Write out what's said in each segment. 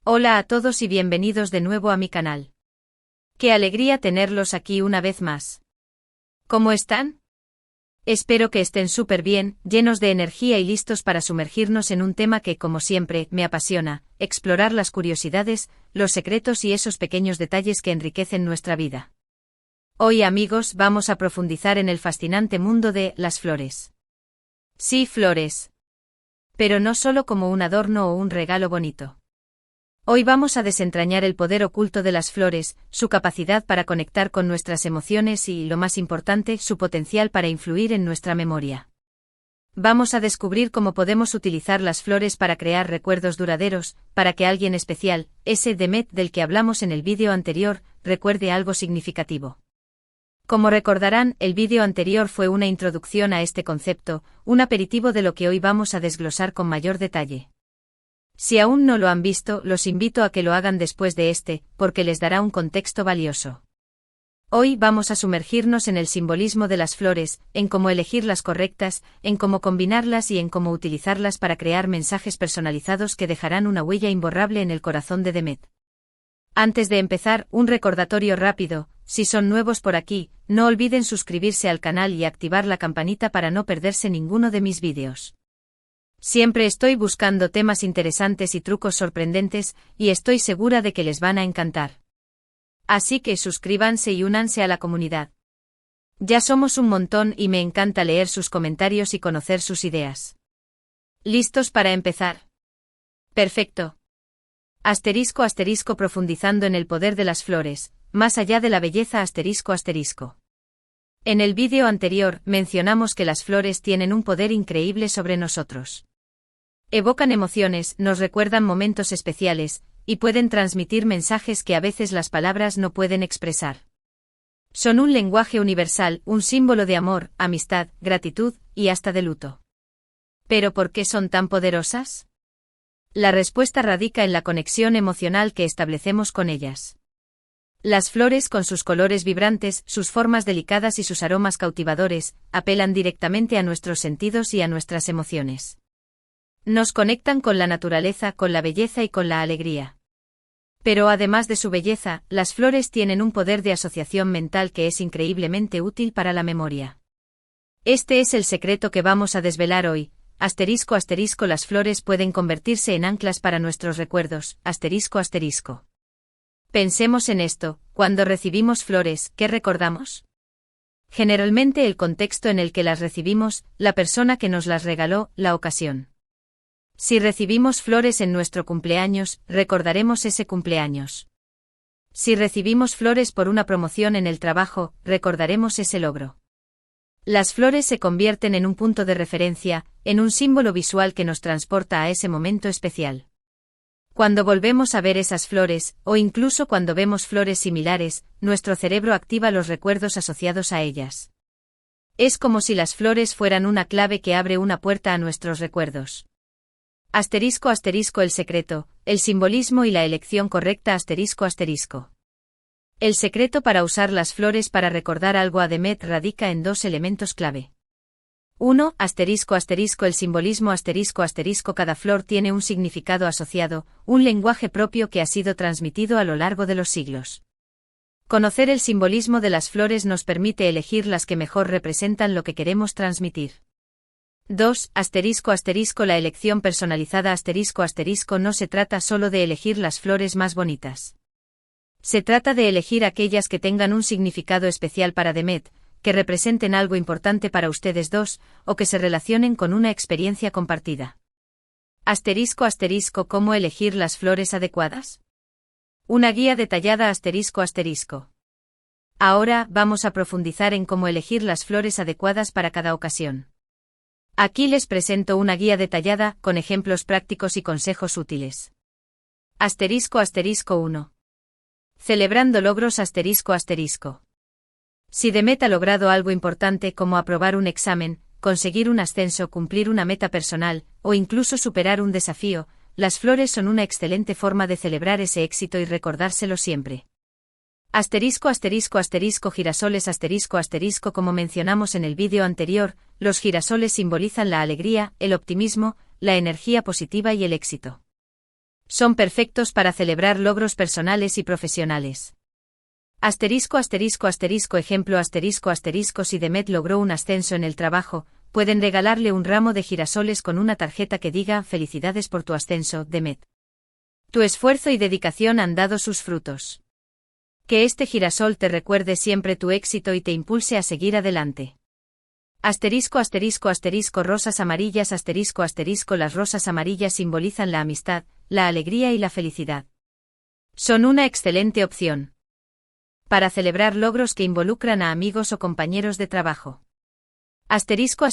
Hola a todos y bienvenidos de nuevo a mi canal. Qué alegría tenerlos aquí una vez más. ¿Cómo están? Espero que estén súper bien, llenos de energía y listos para sumergirnos en un tema que, como siempre, me apasiona: explorar las curiosidades, los secretos y esos pequeños detalles que enriquecen nuestra vida. Hoy, amigos, vamos a profundizar en el fascinante mundo de las flores. Sí, flores. Pero no solo como un adorno o un regalo bonito. Hoy vamos a desentrañar el poder oculto de las flores, su capacidad para conectar con nuestras emociones y, lo más importante, su potencial para influir en nuestra memoria. Vamos a descubrir cómo podemos utilizar las flores para crear recuerdos duraderos, para que alguien especial, ese Demet del que hablamos en el vídeo anterior, recuerde algo significativo. Como recordarán, el vídeo anterior fue una introducción a este concepto, un aperitivo de lo que hoy vamos a desglosar con mayor detalle. Si aún no lo han visto, los invito a que lo hagan después de este, porque les dará un contexto valioso. Hoy vamos a sumergirnos en el simbolismo de las flores, en cómo elegir las correctas, en cómo combinarlas y en cómo utilizarlas para crear mensajes personalizados que dejarán una huella imborrable en el corazón de Demet. Antes de empezar, un recordatorio rápido: si son nuevos por aquí, no olviden suscribirse al canal y activar la campanita para no perderse ninguno de mis vídeos. Siempre estoy buscando temas interesantes y trucos sorprendentes, y estoy segura de que les van a encantar. Así que suscríbanse y únanse a la comunidad. Ya somos un montón y me encanta leer sus comentarios y conocer sus ideas. ¿Listos para empezar? Perfecto. Asterisco asterisco profundizando en el poder de las flores, más allá de la belleza asterisco asterisco. En el vídeo anterior mencionamos que las flores tienen un poder increíble sobre nosotros. Evocan emociones, nos recuerdan momentos especiales, y pueden transmitir mensajes que a veces las palabras no pueden expresar. Son un lenguaje universal, un símbolo de amor, amistad, gratitud, y hasta de luto. ¿Pero por qué son tan poderosas? La respuesta radica en la conexión emocional que establecemos con ellas. Las flores, con sus colores vibrantes, sus formas delicadas y sus aromas cautivadores, apelan directamente a nuestros sentidos y a nuestras emociones. Nos conectan con la naturaleza, con la belleza y con la alegría. Pero además de su belleza, las flores tienen un poder de asociación mental que es increíblemente útil para la memoria. Este es el secreto que vamos a desvelar hoy. Asterisco asterisco las flores pueden convertirse en anclas para nuestros recuerdos. Asterisco asterisco. Pensemos en esto: cuando recibimos flores, ¿qué recordamos? Generalmente el contexto en el que las recibimos, la persona que nos las regaló, la ocasión. Si recibimos flores en nuestro cumpleaños, recordaremos ese cumpleaños. Si recibimos flores por una promoción en el trabajo, recordaremos ese logro. Las flores se convierten en un punto de referencia, en un símbolo visual que nos transporta a ese momento especial. Cuando volvemos a ver esas flores, o incluso cuando vemos flores similares, nuestro cerebro activa los recuerdos asociados a ellas. Es como si las flores fueran una clave que abre una puerta a nuestros recuerdos. Asterisco asterisco el secreto, el simbolismo y la elección correcta asterisco asterisco. El secreto para usar las flores para recordar algo a Demet radica en dos elementos clave. 1. Asterisco asterisco el simbolismo asterisco asterisco cada flor tiene un significado asociado, un lenguaje propio que ha sido transmitido a lo largo de los siglos. Conocer el simbolismo de las flores nos permite elegir las que mejor representan lo que queremos transmitir. 2. Asterisco asterisco la elección personalizada asterisco asterisco no se trata solo de elegir las flores más bonitas. Se trata de elegir aquellas que tengan un significado especial para Demet, que representen algo importante para ustedes dos, o que se relacionen con una experiencia compartida. Asterisco asterisco ¿cómo elegir las flores adecuadas? Una guía detallada asterisco asterisco. Ahora vamos a profundizar en cómo elegir las flores adecuadas para cada ocasión. Aquí les presento una guía detallada, con ejemplos prácticos y consejos útiles. Asterisco asterisco 1. Celebrando logros asterisco asterisco. Si Demet ha logrado algo importante como aprobar un examen, conseguir un ascenso, cumplir una meta personal, o incluso superar un desafío, las flores son una excelente forma de celebrar ese éxito y recordárselo siempre. Asterisco asterisco asterisco girasoles asterisco asterisco como mencionamos en el vídeo anterior, los girasoles simbolizan la alegría, el optimismo, la energía positiva y el éxito. Son perfectos para celebrar logros personales y profesionales. Ejemplo si Demet logró un ascenso en el trabajo, pueden regalarle un ramo de girasoles con una tarjeta que diga «Felicidades por tu ascenso, Demet. Tu esfuerzo y dedicación han dado sus frutos. Que este girasol te recuerde siempre tu éxito y te impulse a seguir adelante». Rosas amarillas Las rosas amarillas simbolizan la amistad, la alegría y la felicidad. Son una excelente opción para celebrar logros que involucran a amigos o compañeros de trabajo. Ejemplo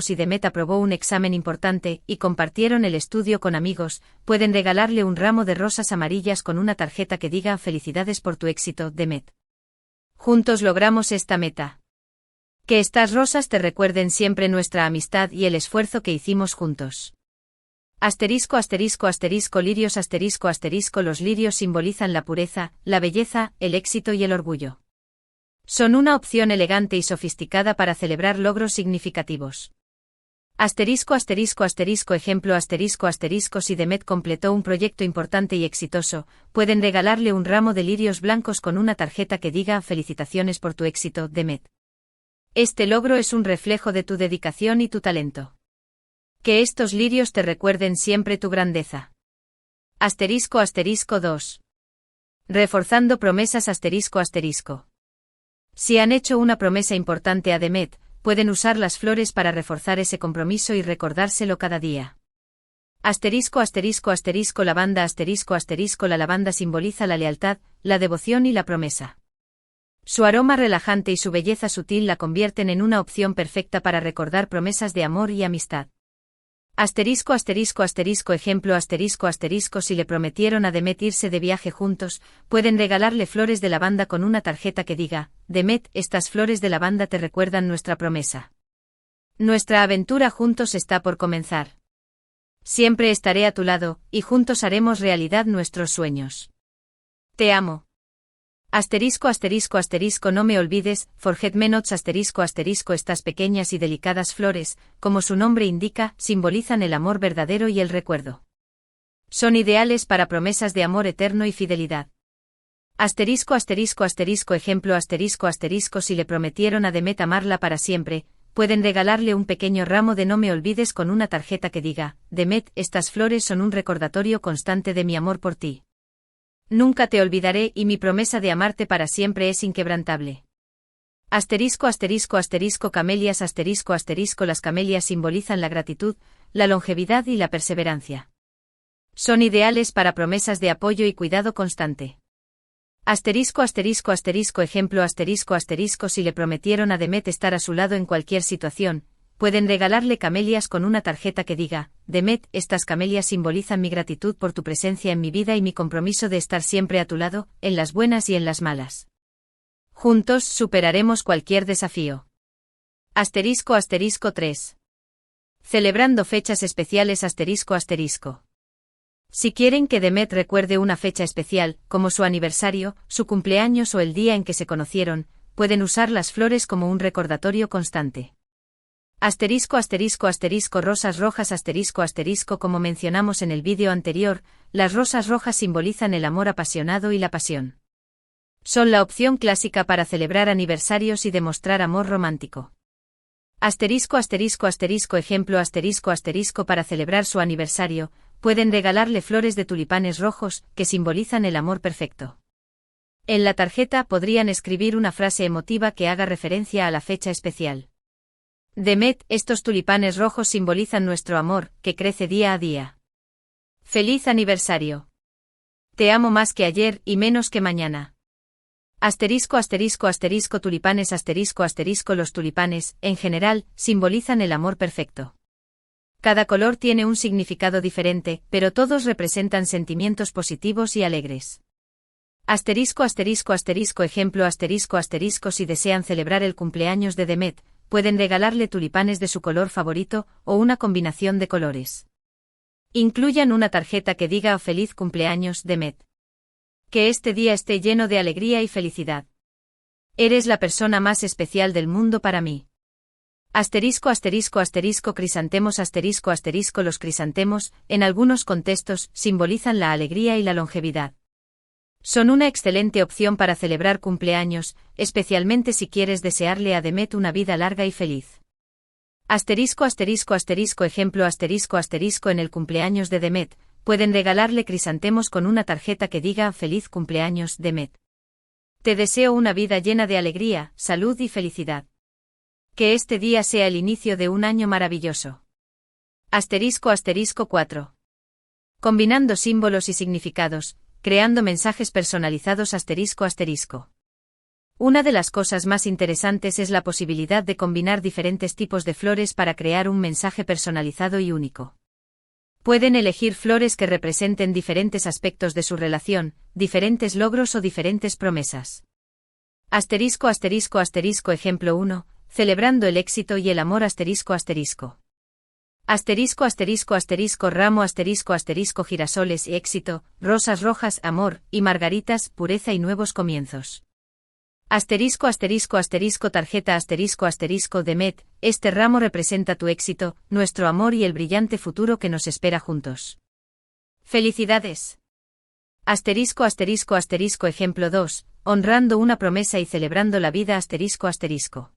si Demet aprobó un examen importante y compartieron el estudio con amigos, pueden regalarle un ramo de rosas amarillas con una tarjeta que diga «Felicidades por tu éxito, Demet. Juntos logramos esta meta». Que estas rosas te recuerden siempre nuestra amistad y el esfuerzo que hicimos juntos. Lirios Los lirios simbolizan la pureza, la belleza, el éxito y el orgullo. Son una opción elegante y sofisticada para celebrar logros significativos. Ejemplo si Demet completó un proyecto importante y exitoso, pueden regalarle un ramo de lirios blancos con una tarjeta que diga «Felicitaciones por tu éxito, Demet. Este logro es un reflejo de tu dedicación y tu talento. Que estos lirios te recuerden siempre tu grandeza». 2. Reforzando promesas Si han hecho una promesa importante a Demet, pueden usar las flores para reforzar ese compromiso y recordárselo cada día. Lavanda La lavanda simboliza la lealtad, la devoción y la promesa. Su aroma relajante y su belleza sutil la convierten en una opción perfecta para recordar promesas de amor y amistad. Ejemplo si le prometieron a Demet irse de viaje juntos, pueden regalarle flores de lavanda con una tarjeta que diga «Demet, estas flores de lavanda te recuerdan nuestra promesa. Nuestra aventura juntos está por comenzar. Siempre estaré a tu lado, y juntos haremos realidad nuestros sueños. Te amo. No me olvides, forget me not Estas pequeñas y delicadas flores, como su nombre indica, simbolizan el amor verdadero y el recuerdo. Son ideales para promesas de amor eterno y fidelidad. Ejemplo si le prometieron a Demet amarla para siempre, pueden regalarle un pequeño ramo de no me olvides con una tarjeta que diga «Demet, estas flores son un recordatorio constante de mi amor por ti. Nunca te olvidaré y mi promesa de amarte para siempre es inquebrantable». Camelias Las camelias simbolizan la gratitud, la longevidad y la perseverancia. Son ideales para promesas de apoyo y cuidado constante. Ejemplo si le prometieron a Demet estar a su lado en cualquier situación, pueden regalarle camelias con una tarjeta que diga «Demet, estas camelias simbolizan mi gratitud por tu presencia en mi vida y mi compromiso de estar siempre a tu lado, en las buenas y en las malas. Juntos superaremos cualquier desafío». 3. Celebrando fechas especiales Si quieren que Demet recuerde una fecha especial, como su aniversario, su cumpleaños o el día en que se conocieron, pueden usar las flores como un recordatorio constante. Rosas rojas Como mencionamos en el vídeo anterior, las rosas rojas simbolizan el amor apasionado y la pasión. Son la opción clásica para celebrar aniversarios y demostrar amor romántico. Ejemplo para celebrar su aniversario, pueden regalarle flores de tulipanes rojos, que simbolizan el amor perfecto. En la tarjeta podrían escribir una frase emotiva que haga referencia a la fecha especial. Demet, estos tulipanes rojos simbolizan nuestro amor, que crece día a día. ¡Feliz aniversario! Te amo más que ayer y menos que mañana. Tulipanes Los tulipanes, en general, simbolizan el amor perfecto. Cada color tiene un significado diferente, pero todos representan sentimientos positivos y alegres. Ejemplo si desean celebrar el cumpleaños de Demet, pueden regalarle tulipanes de su color favorito, o una combinación de colores. Incluyan una tarjeta que diga «Feliz cumpleaños, Demet». Que este día esté lleno de alegría y felicidad. Eres la persona más especial del mundo para mí. Asterisco asterisco asterisco crisantemos asterisco asterisco los crisantemos, en algunos contextos, simbolizan la alegría y la longevidad. Son una excelente opción para celebrar cumpleaños, especialmente si quieres desearle a Demet una vida larga y feliz. Asterisco asterisco asterisco ejemplo asterisco asterisco en el cumpleaños de Demet, pueden regalarle crisantemos con una tarjeta que diga Feliz cumpleaños, Demet. Te deseo una vida llena de alegría, salud y felicidad. Que este día sea el inicio de un año maravilloso. Asterisco asterisco 4. Combinando símbolos y significados, creando mensajes personalizados asterisco asterisco. Una de las cosas más interesantes es la posibilidad de combinar diferentes tipos de flores para crear un mensaje personalizado y único. Pueden elegir flores que representen diferentes aspectos de su relación, diferentes logros o diferentes promesas. Asterisco asterisco asterisco ejemplo 1. Celebrando el éxito y el amor asterisco asterisco. Asterisco asterisco asterisco ramo asterisco asterisco girasoles y éxito, rosas rojas amor, y margaritas pureza y nuevos comienzos. Asterisco asterisco asterisco tarjeta asterisco asterisco Demet, este ramo representa tu éxito, nuestro amor y el brillante futuro que nos espera juntos. ¡Felicidades! Asterisco asterisco asterisco ejemplo 2, honrando una promesa y celebrando la vida asterisco asterisco.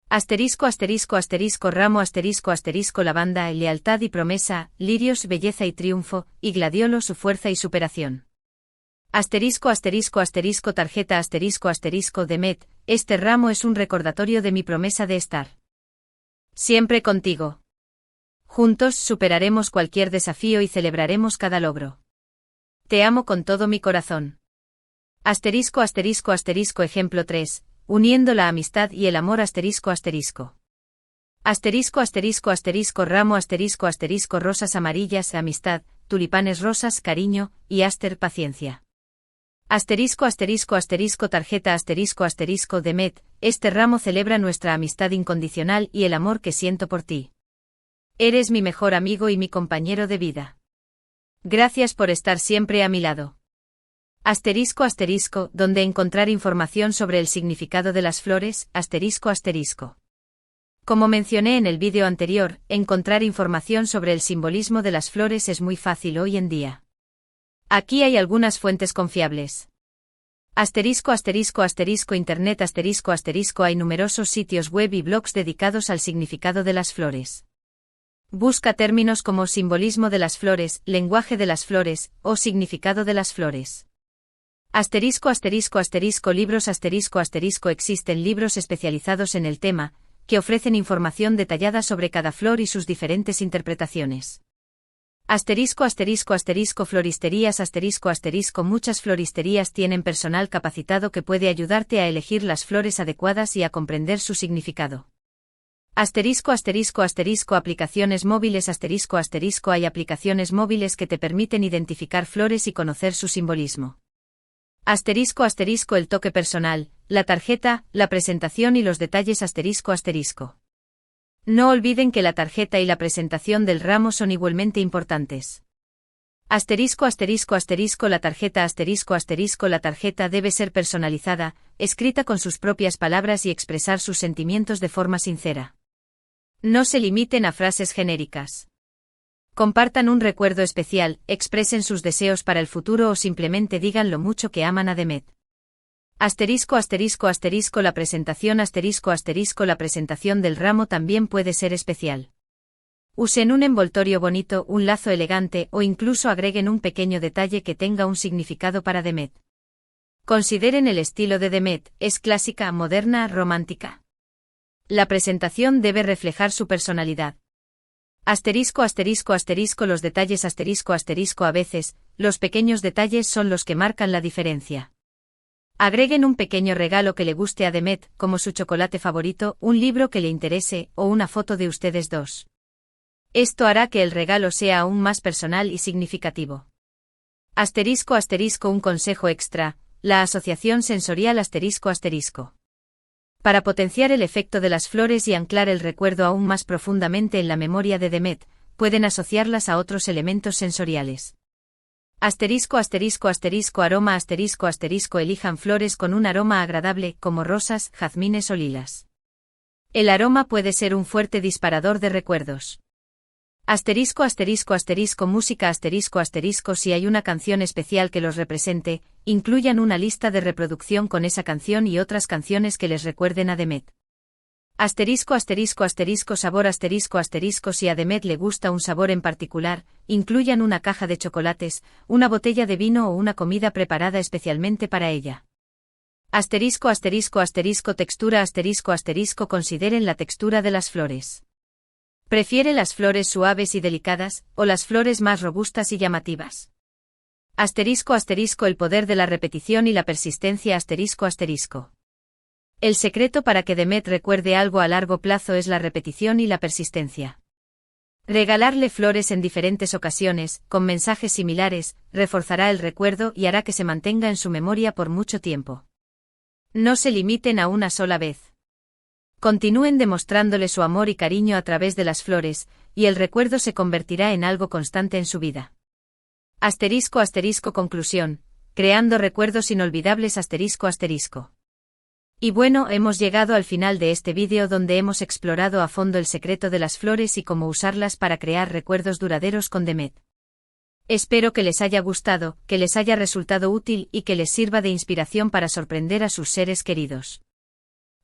Asterisco asterisco asterisco ramo asterisco asterisco lavanda lealtad y promesa, lirios belleza y triunfo, y gladiolo su fuerza y superación. Asterisco asterisco asterisco tarjeta asterisco asterisco Demet, este ramo es un recordatorio de mi promesa de estar siempre contigo. Juntos superaremos cualquier desafío y celebraremos cada logro. Te amo con todo mi corazón. Asterisco asterisco asterisco ejemplo 3. Uniendo la amistad y el amor asterisco asterisco. Asterisco asterisco asterisco ramo asterisco asterisco rosas amarillas amistad, tulipanes rosas cariño, y aster paciencia. Asterisco asterisco asterisco tarjeta asterisco asterisco Demet, este ramo celebra nuestra amistad incondicional y el amor que siento por ti. Eres mi mejor amigo y mi compañero de vida. Gracias por estar siempre a mi lado. Asterisco asterisco, donde encontrar información sobre el significado de las flores, asterisco asterisco. Como mencioné en el vídeo anterior, encontrar información sobre el simbolismo de las flores es muy fácil hoy en día. Aquí hay algunas fuentes confiables. Asterisco asterisco asterisco internet asterisco asterisco hay numerosos sitios web y blogs dedicados al significado de las flores. Busca términos como simbolismo de las flores, lenguaje de las flores, o significado de las flores. Asterisco asterisco asterisco libros asterisco asterisco existen libros especializados en el tema, que ofrecen información detallada sobre cada flor y sus diferentes interpretaciones. Asterisco asterisco asterisco floristerías asterisco asterisco muchas floristerías tienen personal capacitado que puede ayudarte a elegir las flores adecuadas y a comprender su significado. Asterisco asterisco asterisco aplicaciones móviles asterisco asterisco hay aplicaciones móviles que te permiten identificar flores y conocer su simbolismo. Asterisco asterisco el toque personal, la tarjeta, la presentación y los detalles asterisco asterisco. No olviden que la tarjeta y la presentación del ramo son igualmente importantes. Asterisco asterisco asterisco la tarjeta asterisco asterisco la tarjeta debe ser personalizada, escrita con sus propias palabras y expresar sus sentimientos de forma sincera. No se limiten a frases genéricas. Compartan un recuerdo especial, expresen sus deseos para el futuro o simplemente digan lo mucho que aman a Demet. Asterisco asterisco asterisco la presentación asterisco asterisco la presentación del ramo también puede ser especial. Usen un envoltorio bonito, un lazo elegante o incluso agreguen un pequeño detalle que tenga un significado para Demet. Consideren el estilo de Demet, ¿es clásica, moderna, romántica? La presentación debe reflejar su personalidad. Asterisco asterisco asterisco los detalles asterisco asterisco a veces, los pequeños detalles son los que marcan la diferencia. Agreguen un pequeño regalo que le guste a Demet, como su chocolate favorito, un libro que le interese, o una foto de ustedes dos. Esto hará que el regalo sea aún más personal y significativo. Asterisco asterisco un consejo extra, la asociación sensorial asterisco asterisco. Para potenciar el efecto de las flores y anclar el recuerdo aún más profundamente en la memoria de Demet, pueden asociarlas a otros elementos sensoriales. Asterisco asterisco asterisco aroma asterisco asterisco elijan flores con un aroma agradable como rosas, jazmines o lilas. El aroma puede ser un fuerte disparador de recuerdos. Asterisco asterisco asterisco música asterisco asterisco si hay una canción especial que los represente, incluyan una lista de reproducción con esa canción y otras canciones que les recuerden a Demet. Asterisco asterisco asterisco sabor asterisco asterisco si a Demet le gusta un sabor en particular, incluyan una caja de chocolates, una botella de vino o una comida preparada especialmente para ella. Asterisco asterisco asterisco textura asterisco asterisco consideren la textura de las flores. ¿Prefiere las flores suaves y delicadas, o las flores más robustas y llamativas? Asterisco asterisco el poder de la repetición y la persistencia asterisco asterisco. El secreto para que Demet recuerde algo a largo plazo es la repetición y la persistencia. Regalarle flores en diferentes ocasiones, con mensajes similares, reforzará el recuerdo y hará que se mantenga en su memoria por mucho tiempo. No se limiten a una sola vez. Continúen demostrándole su amor y cariño a través de las flores, y el recuerdo se convertirá en algo constante en su vida. Asterisco asterisco conclusión, creando recuerdos inolvidables asterisco asterisco. Y bueno, hemos llegado al final de este vídeo donde hemos explorado a fondo el secreto de las flores y cómo usarlas para crear recuerdos duraderos con Demet. Espero que les haya gustado, que les haya resultado útil y que les sirva de inspiración para sorprender a sus seres queridos.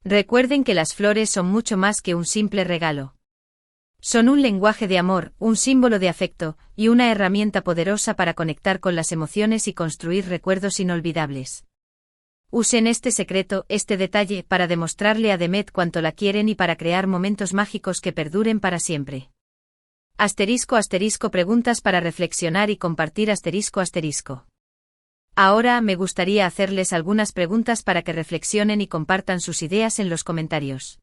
Recuerden que las flores son mucho más que un simple regalo. Son un lenguaje de amor, un símbolo de afecto, y una herramienta poderosa para conectar con las emociones y construir recuerdos inolvidables. Usen este secreto, este detalle, para demostrarle a Demet cuánto la quieren y para crear momentos mágicos que perduren para siempre. Asterisco asterisco preguntas para reflexionar y compartir asterisco asterisco. Ahora me gustaría hacerles algunas preguntas para que reflexionen y compartan sus ideas en los comentarios.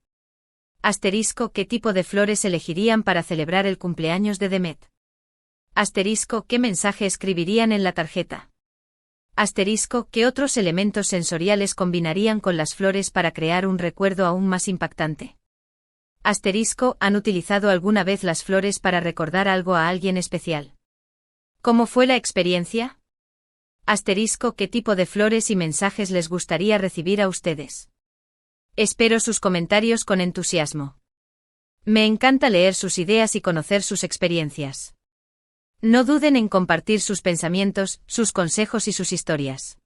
Asterisco ¿qué tipo de flores elegirían para celebrar el cumpleaños de Demet? Asterisco ¿qué mensaje escribirían en la tarjeta? Asterisco ¿qué otros elementos sensoriales combinarían con las flores para crear un recuerdo aún más impactante? Asterisco ¿han utilizado alguna vez las flores para recordar algo a alguien especial? ¿Cómo fue la experiencia? Asterisco ¿qué tipo de flores y mensajes les gustaría recibir a ustedes? Espero sus comentarios con entusiasmo. Me encanta leer sus ideas y conocer sus experiencias. No duden en compartir sus pensamientos, sus consejos y sus historias.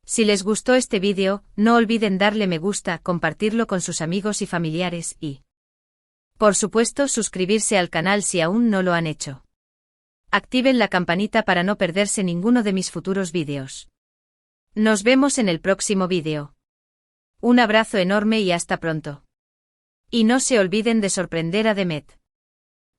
Si les gustó este vídeo, no olviden darle me gusta, compartirlo con sus amigos y familiares y, por supuesto, suscribirse al canal si aún no lo han hecho. Activen la campanita para no perderse ninguno de mis futuros vídeos. Nos vemos en el próximo vídeo. Un abrazo enorme y hasta pronto. Y no se olviden de sorprender a Demet.